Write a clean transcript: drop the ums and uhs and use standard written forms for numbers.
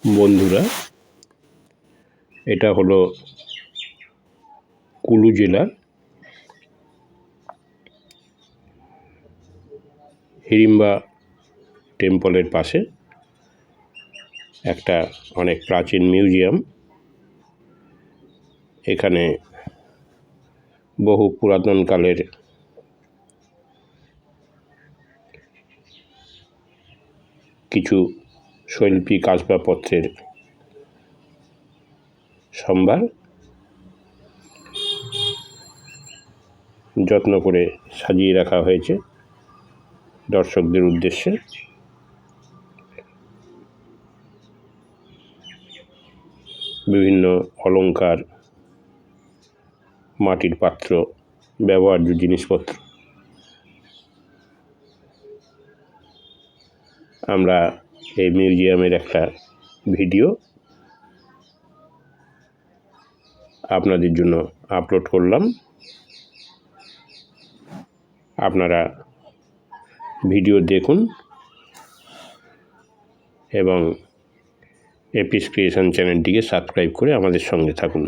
বন্ধুরা, এটা হলো কুলু জেলার হিড়িম্বা টেম্পলের পাশে একটা অনেক প্রাচীন মিউজিয়াম। এখানে বহু পুরাতনকালের কিছু শৈল্পিক আসবাবপত্রের সম্ভার যত্ন করে সাজিয়ে রাখা হয়েছে দর্শকদের উদ্দেশ্যে। বিভিন্ন অলংকার, মাটির পাত্র, ব্যবহার্য জিনিসপত্র আমরা এই মিউজিয়ামের একটা ভিডিও আপনাদের জন্য আপলোড করলাম। আপনারা ভিডিও দেখুন এবং এপিস ক্রিয়েশন চ্যানেলটিকে সাবস্ক্রাইব করে আমাদের সঙ্গে থাকুন।